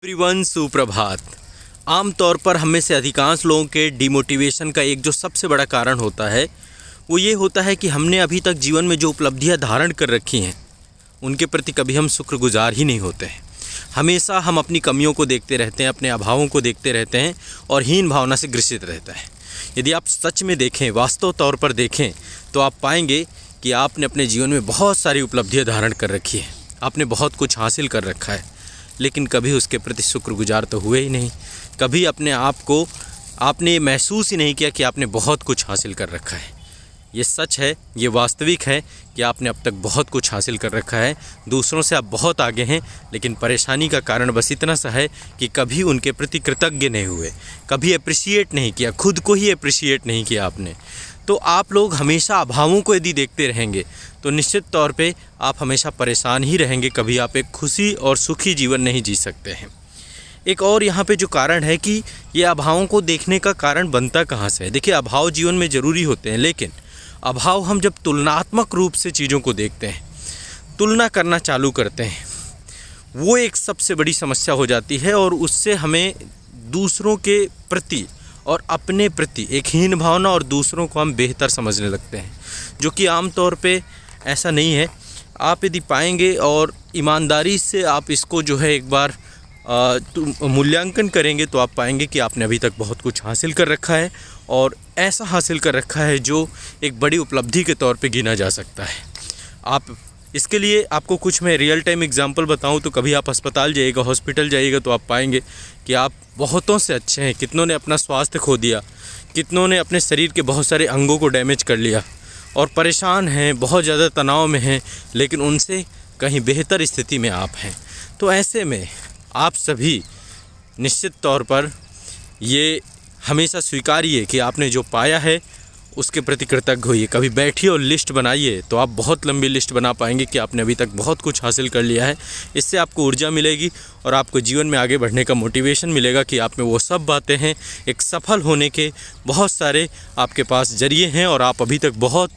Everyone सुप्रभात। आमतौर पर हम में से अधिकांश लोगों के डिमोटिवेशन का एक जो सबसे बड़ा कारण होता है वो ये होता है कि हमने अभी तक जीवन में जो उपलब्धियां धारण कर रखी हैं उनके प्रति कभी हम शुक्रगुजार ही नहीं होते हैं। हमेशा हम अपनी कमियों को देखते रहते हैं, अपने अभावों को देखते रहते हैं और हीन भावना से ग्रसित रहता है। यदि आप सच में देखें, वास्तव तौर पर देखें, तो आप पाएंगे कि आपने अपने जीवन में बहुत सारी उपलब्धियाँ धारण कर रखी है, आपने बहुत कुछ हासिल कर रखा है, लेकिन कभी उसके प्रति शुक्रगुजार तो हुए ही नहीं। कभी अपने आप को आपने महसूस ही नहीं किया कि आपने बहुत कुछ हासिल कर रखा है। ये सच है, ये वास्तविक है कि आपने अब तक बहुत कुछ हासिल कर रखा है, दूसरों से आप बहुत आगे हैं, लेकिन परेशानी का कारण बस इतना सा है कि कभी उनके प्रति कृतज्ञ नहीं हुए, कभी अप्रिशिएट नहीं किया, खुद को ही अप्रिशिएट नहीं किया आपने। तो आप लोग हमेशा अभावों को यदि देखते रहेंगे तो निश्चित तौर पे आप हमेशा परेशान ही रहेंगे, कभी आप एक खुशी और सुखी जीवन नहीं जी सकते हैं। एक और यहाँ पे जो कारण है कि ये अभावों को देखने का कारण बनता कहाँ से है। देखिए, अभाव जीवन में ज़रूरी होते हैं, लेकिन अभाव हम जब तुलनात्मक रूप से चीज़ों को देखते हैं, तुलना करना चालू करते हैं, वो एक सबसे बड़ी समस्या हो जाती है और उससे हमें दूसरों के प्रति और अपने प्रति एक हीन भावना और दूसरों को हम बेहतर समझने लगते हैं, जो कि आमतौर पे ऐसा नहीं है। आप यदि पाएंगे और ईमानदारी से आप इसको जो है एक बार मूल्यांकन करेंगे तो आप पाएंगे कि आपने अभी तक बहुत कुछ हासिल कर रखा है और ऐसा हासिल कर रखा है जो एक बड़ी उपलब्धि के तौर पे गिना जा सकता है। आप इसके लिए आपको कुछ मैं रियल टाइम एग्जांपल बताऊं तो कभी आप अस्पताल जाइएगा, हॉस्पिटल जाइएगा, तो आप पाएंगे कि आप बहुतों से अच्छे हैं। कितनों ने अपना स्वास्थ्य खो दिया, कितनों ने अपने शरीर के बहुत सारे अंगों को डैमेज कर लिया और परेशान हैं, बहुत ज़्यादा तनाव में हैं, लेकिन उनसे कहीं बेहतर स्थिति में आप हैं। तो ऐसे में आप सभी निश्चित तौर पर ये हमेशा स्वीकारिए कि आपने जो पाया है उसके प्रति कृतज्ञ होइए। कभी बैठिए और लिस्ट बनाइए तो आप बहुत लंबी लिस्ट बना पाएंगे कि आपने अभी तक बहुत कुछ हासिल कर लिया है। इससे आपको ऊर्जा मिलेगी और आपको जीवन में आगे बढ़ने का मोटिवेशन मिलेगा कि आप में वो सब बातें हैं, एक सफल होने के बहुत सारे आपके पास जरिए हैं और आप अभी तक बहुत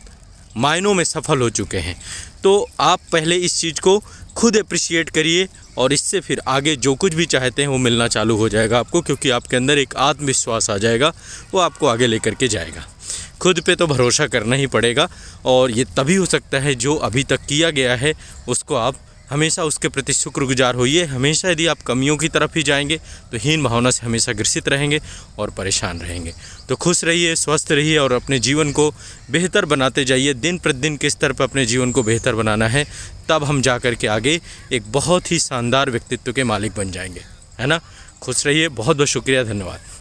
मायनों में सफल हो चुके हैं। तो आप पहले इस चीज़ को खुद अप्रिशिएट करिए और इससे फिर आगे जो कुछ भी चाहते हैं वो मिलना चालू हो जाएगा आपको, क्योंकि आपके अंदर एक आत्मविश्वास आ जाएगा, वो आपको आगे लेकर के जाएगा। खुद पे तो भरोसा करना ही पड़ेगा और ये तभी हो सकता है जो अभी तक किया गया है उसको आप हमेशा उसके प्रति शुक्रगुजार होइए। हमेशा यदि आप कमियों की तरफ ही जाएंगे तो हीन भावना से हमेशा ग्रसित रहेंगे और परेशान रहेंगे। तो खुश रहिए, स्वस्थ रहिए और अपने जीवन को बेहतर बनाते जाइए। दिन प्रतिदिन किस स्तर पर अपने जीवन को बेहतर बनाना है, तब हम जा कर के आगे एक बहुत ही शानदार व्यक्तित्व के मालिक बन जाएंगे, है ना। खुश रहिए, बहुत बहुत शुक्रिया, धन्यवाद।